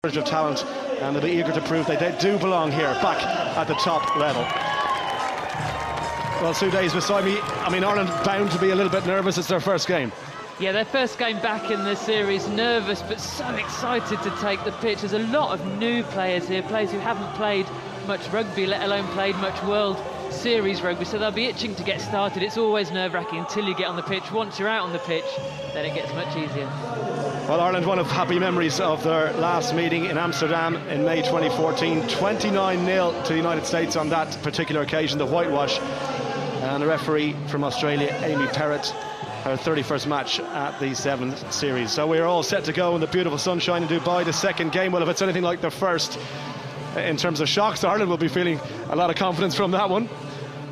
of talent, and they'll be eager to prove they do belong here, back at the top level. Well, Sue Day's beside me. I mean, Ireland bound to be a little bit nervous. It's their first game. Yeah, their first game back in the series, nervous but so excited to take the pitch. There's a lot of new players here, players who haven't played much rugby, let alone played much World Series rugby, so they'll be itching to get started. It's always nerve-wracking until you get on the pitch. Once you're out on the pitch, then it gets much easier. Well, Ireland, one of happy memories of their last meeting in Amsterdam in May 2014, 29-0 to the United States on that particular occasion, the whitewash. And the referee from Australia, Amy Perrott, her 31st match at the Sevens series. So we're all set to go in the beautiful sunshine in Dubai. The second game, well, if it's anything like the first in terms of shocks, Ireland will be feeling a lot of confidence from that one.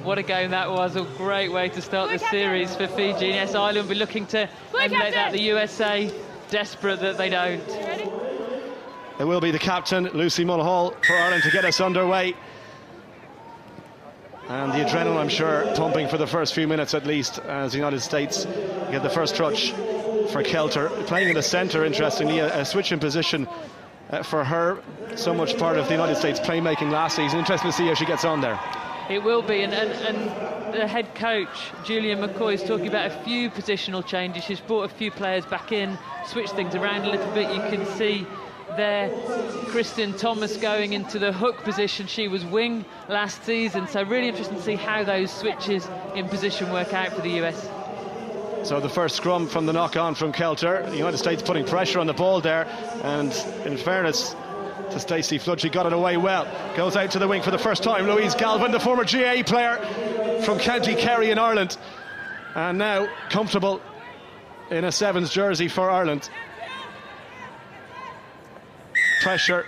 What a game that was, a great way to start the series for Fiji. Yes, Ireland will be looking to emulate that, the USA, desperate that they don't. It will be the captain, Lucy Mulhall, for Ireland to get us underway. And the adrenaline, I'm sure, pumping for the first few minutes at least, as the United States get the first touch for Kelter. Playing in the centre, interestingly, a switch in position for her. So much part of the United States playmaking last season. Interesting to see how she gets on there. It will be, and the head coach, Julian McCoy, is talking about a few positional changes. She's brought a few players back in, switched things around a little bit. You can see there Kristen Thomas going into the hook position. She was wing last season, so really interesting to see how those switches in position work out for the US. So the first scrum from the knock-on from Kelter. The United States putting pressure on the ball there, and in fairness to Stacey Flood, she got it away well. Goes out to the wing for the first time. Louise Galvin, the former GA player from County Kerry in Ireland, and now comfortable in a Sevens jersey for Ireland. Pressure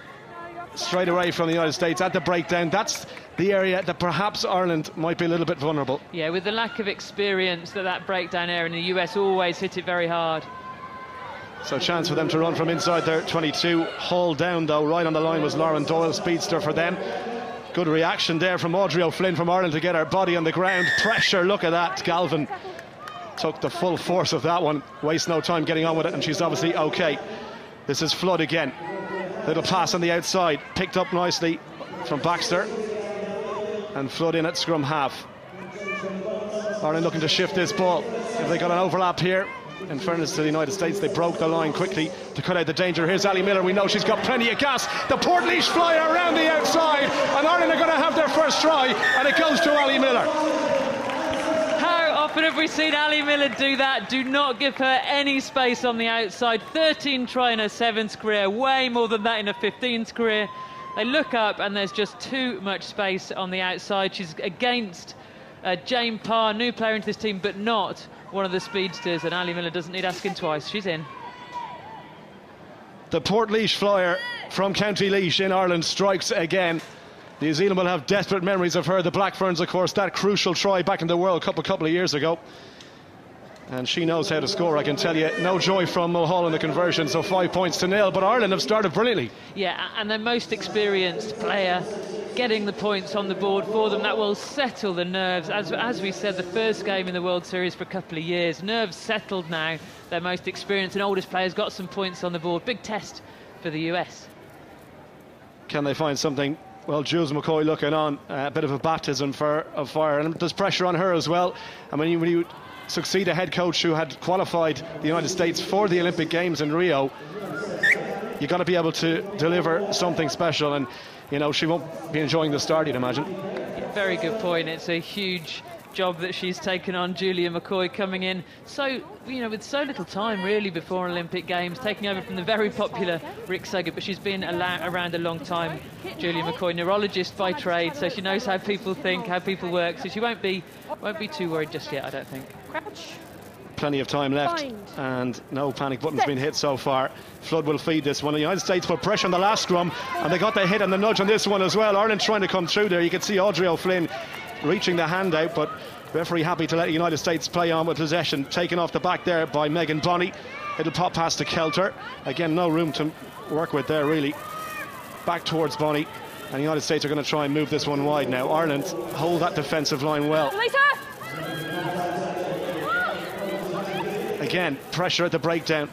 straight away from the United States at the breakdown. That's the area that perhaps Ireland might be a little bit vulnerable. Yeah, with the lack of experience, that breakdown area, and the US always hit it very hard. So chance for them to run from inside their 22. Hauled down though, right on the line was Lauren Doyle, speedster for them. Good reaction there from Audrey O'Flynn from Ireland to get her body on the ground. Pressure, look at that. Galvin took the full force of that one. Waste no time getting on with it, and she's obviously okay. This is Flood again. Little pass on the outside, picked up nicely from Baxter. And Flood in at scrum half. Ireland looking to shift this ball. Have they got an overlap here? In fairness to the United States, they broke the line quickly to cut out the danger. Here's Ali Miller. We know she's got plenty of gas. The Portlaoise flyer around the outside, and Ireland are going to have their first try, and it goes to Ali Miller. How often have we seen Ali Miller do that? Do not give her any space on the outside. 13 try in her Sevens career, way more than that in her 15s career. They look up, and there's just too much space on the outside. She's against Jane Parr, new player into this team, but not one of the speedsters, and Ali Miller doesn't need asking twice. She's in. The Portlaoise flyer from County Laois in Ireland strikes again. New Zealand will have desperate memories of her. The Black Ferns, of course, that crucial try back in the World Cup a couple of years ago. And she knows how to score, I can tell you. No joy from Mulhall in the conversion, so 5 points to 0. But Ireland have started brilliantly. Yeah, and their most experienced player getting the points on the board for them. That will settle the nerves. As we said, the first game in the World Series for a couple of years. Nerves settled now. Their most experienced and oldest players got some points on the board. Big test for the US. Can they find something? Well, Jules McCoy looking on. A bit of a baptism of fire. And there's pressure on her as well. I mean, when you succeed a head coach who had qualified the United States for the Olympic Games in Rio, you've got to be able to deliver something special. And you know, she won't be enjoying the start, you'd imagine. Yeah, very good point. It's a huge job that she's taken on, Julia McCoy, coming in so, you know, with so little time really before Olympic Games, taking over from the very popular Rick Saget, but she's been around a long time. Julia McCoy, neurologist by trade, so she knows how people think, how people work, so she won't be too worried just yet, I don't think. Plenty of time left, and no panic buttons been hit so far. Flood will feed this one. The United States put pressure on the last scrum, and they got the hit and the nudge on this one as well. Ireland trying to come through there. You can see Audrey O'Flynn reaching the hand out, but referee happy to let the United States play on with possession. Taken off the back there by Megan Bonney. It'll pop past to Kelter. Again, no room to work with there really. Back towards Bonney, and the United States are going to try and move this one wide now. Ireland hold that defensive line well. Again, pressure at the breakdown.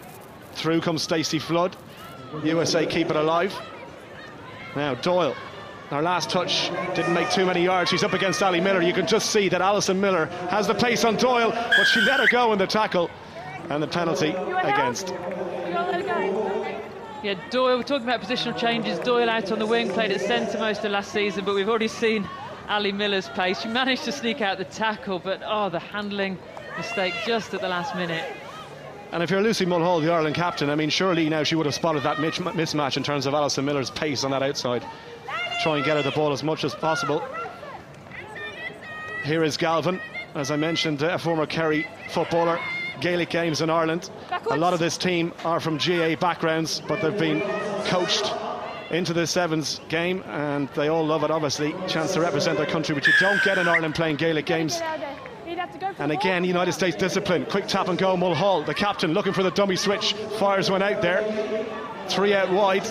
Through comes Stacey Flood. USA keep it alive. Now Doyle, her last touch didn't make too many yards. She's up against Ali Miller. You can just see that Alison Miller has the pace on Doyle, but she let her go in the tackle, and the penalty against. Yeah, Doyle, we're talking about positional changes. Doyle out on the wing, played at centre most of last season, but we've already seen Ali Miller's pace. She managed to sneak out the tackle, but the handling mistake just at the last minute. And if you're Lucy Mulhall, the Ireland captain, I mean, surely now she would have spotted that mismatch in terms of Alison Miller's pace on that outside. Try and get her the ball as much as possible. Here is Galvin, as I mentioned, a former Kerry footballer, Gaelic games in Ireland. A lot of this team are from GA backgrounds, but they've been coached into the sevens game, and they all love it, obviously. Chance to represent their country, which you don't get in Ireland playing Gaelic games. And again, United States discipline. Quick tap and go, Mulhall, the captain, looking for the dummy switch. Fires one out there. 3 out wide.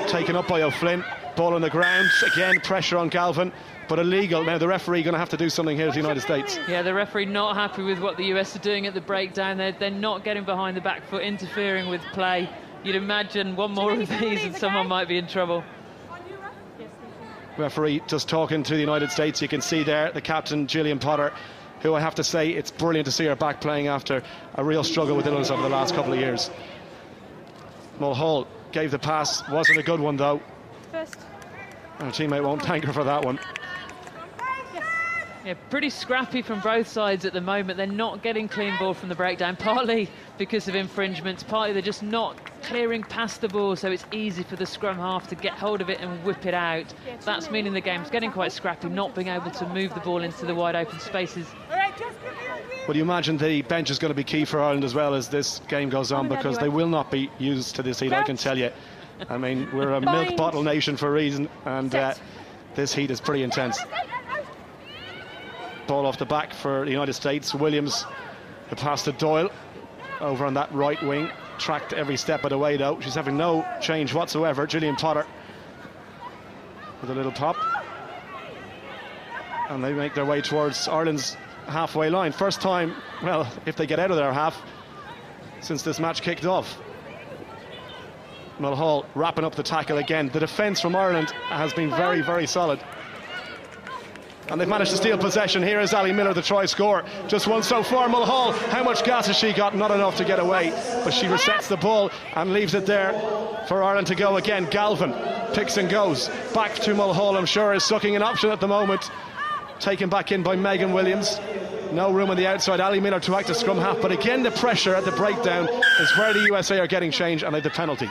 Taken up by O'Flynn. Ball on the ground. Again, pressure on Galvin, but illegal. Now the referee going to have to do something here at the United States. Yeah, the referee not happy with what the US are doing at the breakdown. They're not getting behind the back foot, interfering with play. You'd imagine one more of these and someone might be in trouble. Referee just talking to the United States. You can see there the captain, Gillian Potter, who I have to say, it's brilliant to see her back playing after a real struggle with illness over the last couple of years. Mulhall gave the pass, wasn't a good one though. Her teammate won't thank her for that one. Yeah, pretty scrappy from both sides at the moment. They're not getting clean ball from the breakdown, partly because of infringements, partly they're just not clearing past the ball, so it's easy for the scrum half to get hold of it and whip it out. That's meaning the game's getting quite scrappy, not being able to move the ball into the wide open spaces. Well, you imagine the bench is going to be key for Ireland as well as this game goes on, because they will not be used to this heat, I can tell you. I mean, we're a milk bottle nation for a reason, and this heat is pretty intense. Ball off the back for the United States. Williams, who passed to Doyle over on that right wing, tracked every step of the way though. She's having no change whatsoever. Gillian Potter with a little pop, and they make their way towards Ireland's halfway line. First time, well, if they get out of their half, since this match kicked off. Mulhall wrapping up the tackle again. The defence from Ireland has been very, very solid. And they've managed to steal possession. Here is Ali Miller, the try scorer. Just one so far. Mulhall, how much gas has she got? Not enough to get away. But she resets the ball and leaves it there for Ireland to go again. Galvin picks and goes. Back to Mulhall, I'm sure, is sucking an option at the moment. Taken back in by Megan Williams. No room on the outside. Ali Miller to act as scrum half. But again, the pressure at the breakdown is where the USA are getting change, and they have the penalty.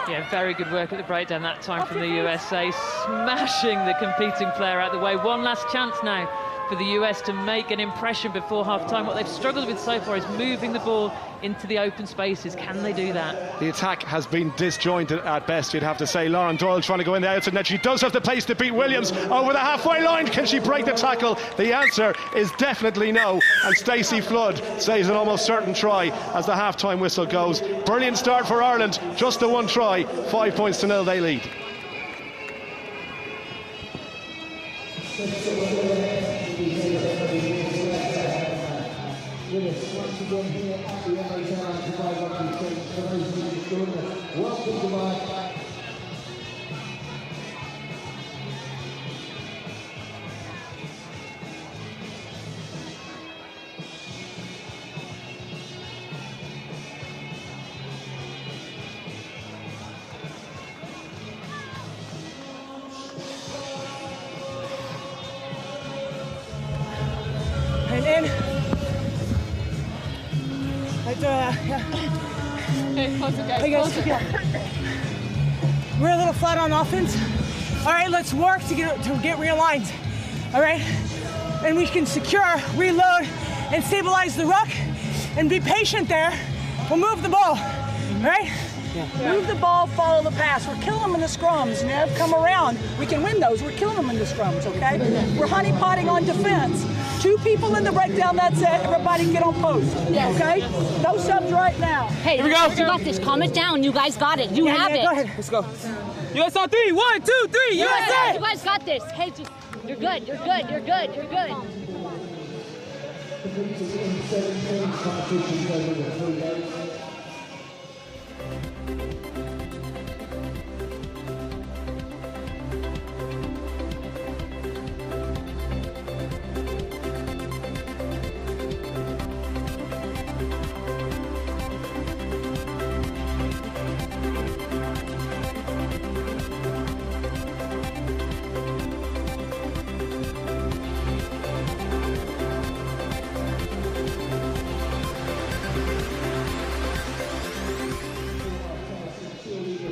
Yeah, very good work at the breakdown that time from the USA, smashing the competing player out the way. One last chance now for the US to make an impression before half-time. What they've struggled with so far is moving the ball into the open spaces. Can they do that? The attack has been disjointed at best, you'd have to say. Lauren Doyle trying to go in the outside net. She does have the pace to beat Williams over the halfway line. Can she break the tackle? The answer is definitely no. And Stacey Flood says an almost certain try as the half-time whistle goes. Brilliant start for Ireland. Just the one try. 5 points to 0, they lead. And in. Okay, close it, guys. Hey guys, we're a little flat on offense. All right, let's work to get realigned. All right, and we can secure, reload, and stabilize the ruck, and be patient there. We'll move the ball. All right. Yeah. Move the ball, follow the pass. We're killing them in the scrums. Nev, come around. We can win those. We're killing them in the scrums, okay? We're honeypotting on defense. 2 people in the breakdown, that's it. Everybody get on post, okay? No subs right now. Hey, here we go. You got this. Calm it down. You guys got it. You have it. Go ahead. Let's go. US on 3. 1, 2, 3. USA. You guys got this. Hey, just, you're good. You're good. You're good. You're good.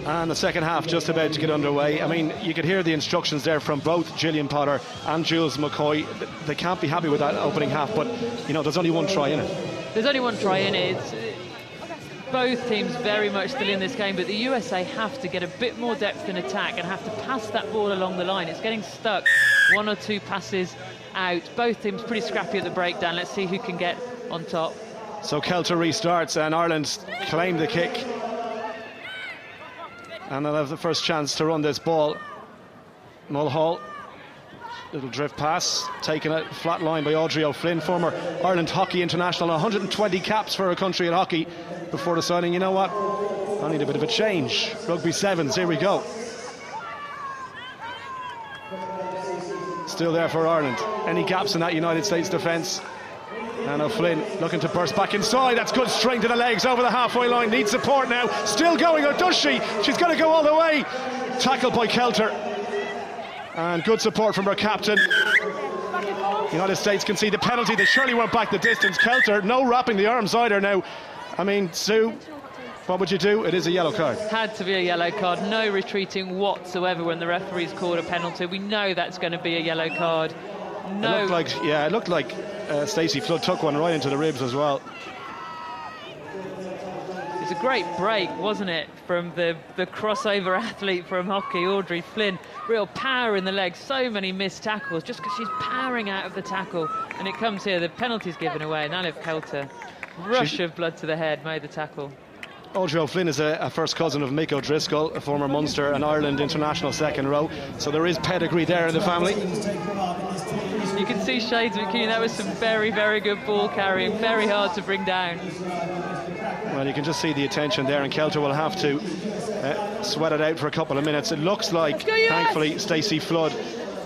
And the second half just about to get underway. I mean, you could hear the instructions there from both Gillian Potter and Jules McCoy. They can't be happy with that opening half, but, you know, there's only one try in it. There's only one try in it. Both teams very much still in this game, but the USA have to get a bit more depth in attack and have to pass that ball along the line. It's getting stuck, 1 or 2 passes out. Both teams pretty scrappy at the breakdown. Let's see who can get on top. So Kelter restarts and Ireland claim the kick. And they'll have the first chance to run this ball. Mulhall, little drift pass, taken a flat line by Audrey O'Flynn, former Ireland hockey international, 120 caps for her country in hockey, before deciding, you know what, I need a bit of a change. Rugby sevens, here we go. Still there for Ireland. Any gaps in that United States defence? And O'Flynn looking to burst back inside. That's good strength in the legs over the halfway line. Needs support now. Still going, or does she? She's going to go all the way. Tackled by Kelter. And good support from her captain. United States can see the penalty. They surely went back the distance. Kelter, no wrapping the arms either now. I mean, Sue, what would you do? It is a yellow card. Had to be a yellow card. No retreating whatsoever when the referee's called a penalty. We know that's going to be a yellow card. No. It looked like Stacey Flood took one right into the ribs as well. It's a great break, wasn't it, from the crossover athlete from hockey, Audrey Flynn. Real power in the legs, so many missed tackles, just because she's powering out of the tackle. And it comes here, the penalty's given away. Naliv Kelter, rush of blood to the head, made the tackle. Audrey O'Flynn is a first cousin of Mick O'Driscoll, a former Munster and Ireland international second row. So there is pedigree there in the family. You can see shades of McKean. That was some very, very good ball carrying, very hard to bring down. Well, you can just see the attention there, and Kelter will have to sweat it out for a couple of minutes. It looks like, thankfully, Stacey Flood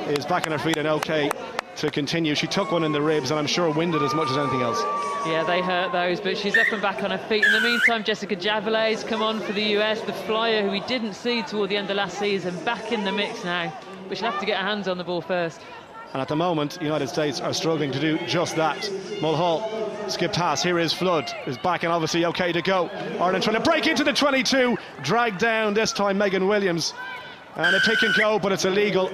is back on her feet and okay to continue. She took one in the ribs and I'm sure winded as much as anything else. Yeah, they hurt those, but she's up and back on her feet. In the meantime, Jessica Javelet's come on for the US, the flyer who we didn't see toward the end of last season, back in the mix now. But she'll have to get her hands on the ball first. And at the moment, the United States are struggling to do just that. Mulhall, skip pass, here is Flood, is back and obviously okay to go. Ireland trying to break into the 22, dragged down this time Megan Williams. And a pick and go, but it's illegal.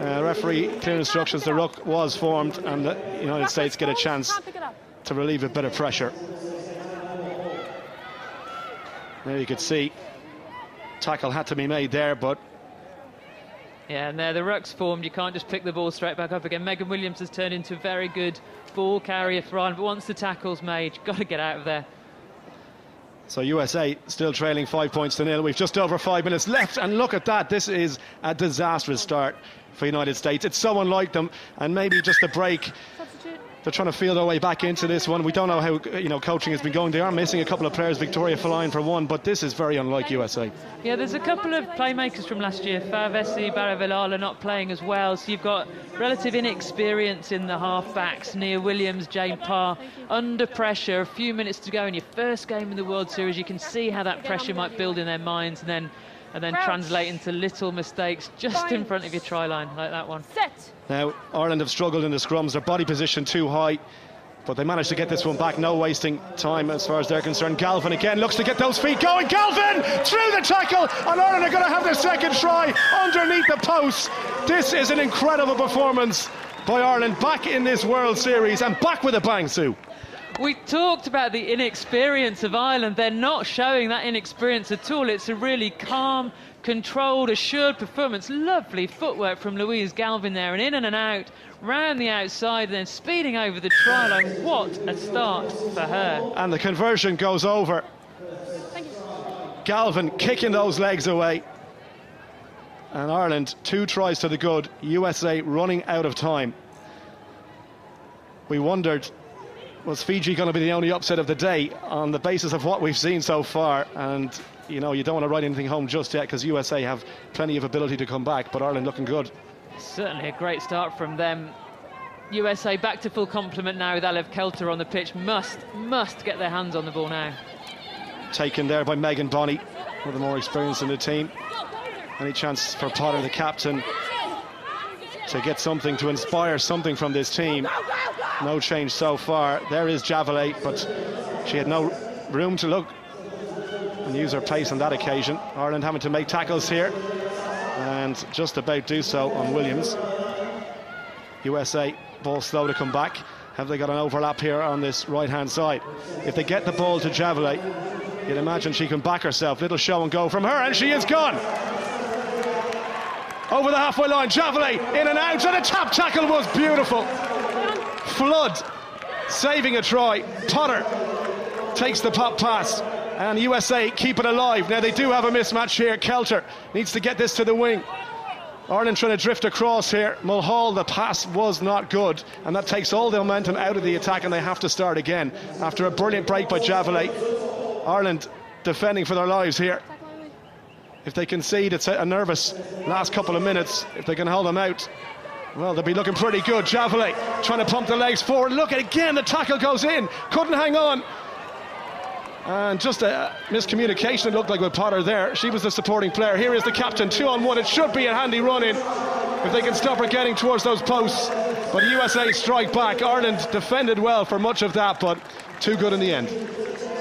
Referee clear instructions, the ruck was formed and the United States get a chance to relieve a bit of pressure. There you could see, tackle had to be made there, but... Yeah, and there the ruck's formed. You can't just pick the ball straight back up again. Megan Williams has turned into a very good ball carrier for Ireland, but once the tackle's made, you've got to get out of there. So USA still trailing 5 points to 0. We've just over 5 minutes left, and look at that. This is a disastrous start for United States. It's so unlike them, and maybe just a break. They're trying to feel their way back into this one. We don't know how coaching has been going. They are missing a couple of players, Victoria Feline for one, but this is very unlike USA. Yeah, there's a couple of playmakers from last year. Favesi, Baravelala not playing as well, so you've got relative inexperience in the half-backs. Nia Williams, Jane Parr, under pressure, a few minutes to go in your first game in the World Series. You can see how that pressure might build in their minds and then translate into little mistakes just in front of your try line, like that one. Now, Ireland have struggled in the scrums, their body position too high, but they managed to get this one back, no wasting time as far as they're concerned. Galvin again looks to get those feet going. Galvin through the tackle, and Ireland are going to have their second try underneath the post. This is an incredible performance by Ireland, back in this World Series and back with a bang, Sue. We talked about the inexperience of Ireland. They're not showing that inexperience at all. It's a really calm, controlled, assured performance. Lovely footwork from Louise Galvin there, and in and out, round the outside, and then speeding over the try line. What a start for her. And the conversion goes over. Galvin kicking those legs away. And Ireland, 2 tries to the good. USA running out of time. We wondered, was Fiji going to be the only upset of the day on the basis of what we've seen so far? And, you don't want to write anything home just yet because USA have plenty of ability to come back, but Ireland looking good. Certainly a great start from them. USA back to full complement now with Naliv Kelter on the pitch. Must get their hands on the ball now. Taken there by Megan Bonney, one of the more experienced in the team. Any chance for Potter, the captain, to get something, to inspire something from this team? No change so far. There is Javelet, but she had no room to look. and use her pace on that occasion. Ireland having to make tackles here, and just about do so on Williams. USA ball slow to come back. Have they got an overlap here on this right-hand side? If they get the ball to Javelin, you'd imagine she can back herself. Little show and go from her, and she is gone. Over the halfway line, Javelin in and out, and a tap tackle was beautiful. Flood saving a try. Potter takes the pop pass, and USA keep it alive. Now they do have a mismatch here. Kelter needs to get this to the wing. Ireland trying to drift across here. Mulhall, the pass was not good, and that takes all the momentum out of the attack, and they have to start again. After a brilliant break by Javelin, Ireland defending for their lives here. If they concede, it's a nervous last couple of minutes. If they can hold them out, well, they'll be looking pretty good. Javelin trying to pump the legs forward. Look at it again, the tackle goes in. Couldn't hang on. And just a miscommunication, it looked like, with Potter there. She was the supporting player. Here is the captain, 2-on-1. It should be a handy run in if they can stop her getting towards those posts. But USA strike back. Ireland defended well for much of that, but too good in the end.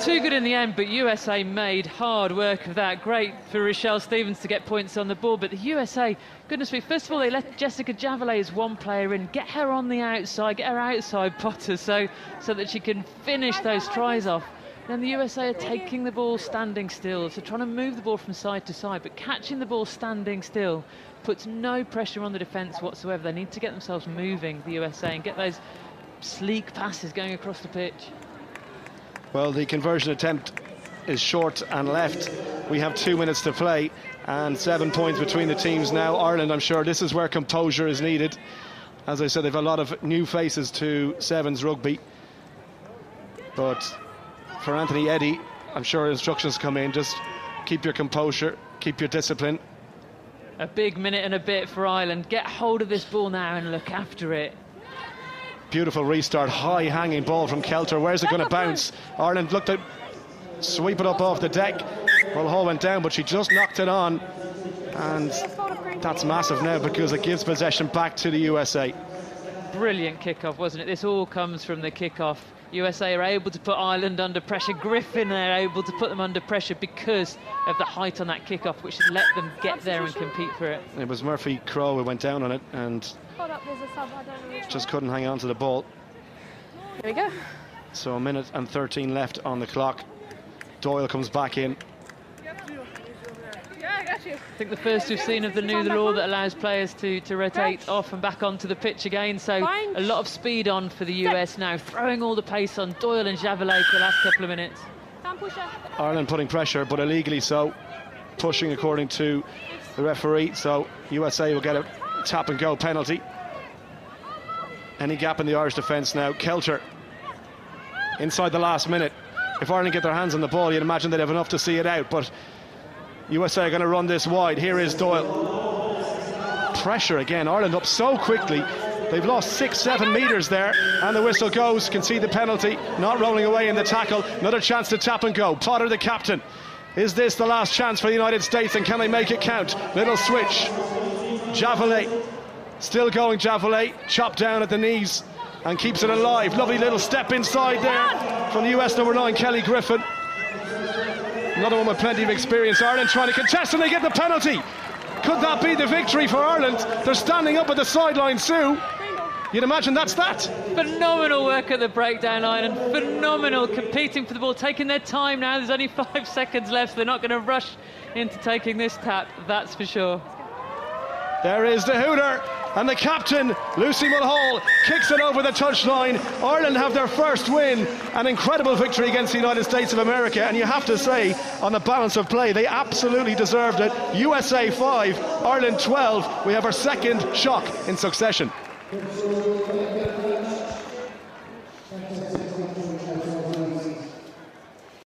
Too good in the end, but USA made hard work of that. Great for Rochelle Stevens to get points on the ball, but the USA, goodness me, first of all, they let Jessica Javelin as one player in, get her on the outside, get her outside Potter so that she can finish those tries off. Then the USA are taking the ball standing still, so trying to move the ball from side to side, but catching the ball standing still puts no pressure on the defence whatsoever. They need to get themselves moving, the USA, and get those sleek passes going across the pitch. Well, the conversion attempt is short and left. We have 2 minutes to play and 7 points between the teams now. Ireland, I'm sure this is where composure is needed. As I said, they've a lot of new faces to Sevens rugby. But for Anthony Eddy, I'm sure instructions come in. Just keep your composure, keep your discipline. A big minute and a bit for Ireland. Get hold of this ball now and look after it. Beautiful restart, high hanging ball from Kelter. Where's it going to bounce? Ireland looked at sweep it up off the deck. Well, Hall went down, but she just knocked it on, and that's massive now because it gives possession back to the USA. Brilliant kickoff, wasn't it? This all comes from the kickoff. USA are able to put Ireland under pressure. Griffin, they're able to put them under pressure because of the height on that kickoff, which has let them get there and compete for it. It was Murphy Crowe who went down on it and just couldn't hang on to the ball. Here we go. So a minute and 13 left on the clock. Doyle comes back in. I think the first we've seen of the new law that allows players to rotate off and back onto the pitch again. So a lot of speed on for the US now, throwing all the pace on Doyle and Javelin for the last couple of minutes. Ireland putting pressure, but illegally so, pushing according to the referee. So USA will get a tap and go penalty. Any gap in the Irish defence now. Kelter inside the last minute. If Ireland get their hands on the ball, you'd imagine they'd have enough to see it out, but USA are going to run this wide. Here is Doyle. Pressure again. Ireland up so quickly. They've lost 6-7 metres there, and the whistle goes. Can see the penalty. Not rolling away in the tackle. Another chance to tap and go. Potter, the captain. Is this the last chance for the United States, and can they make it count? Little switch. Javelin. Still going, Javelin. Chopped down at the knees and keeps it alive. Lovely little step inside there from the US number 9, Kelly Griffin. Another one with plenty of experience. Ireland trying to contest, and they get the penalty. Could that be the victory for Ireland? They're standing up at the sideline, Sue. You'd imagine that's that. Phenomenal work at the breakdown line, and phenomenal competing for the ball, taking their time now. There's only 5 seconds left, so they're not going to rush into taking this tap, that's for sure. There is the hooter, and the captain, Lucy Mulhall, kicks it over the touchline. Ireland have their first win, an incredible victory against the United States of America, and you have to say, on the balance of play, they absolutely deserved it. USA 5, Ireland 12. We have our second shock in succession.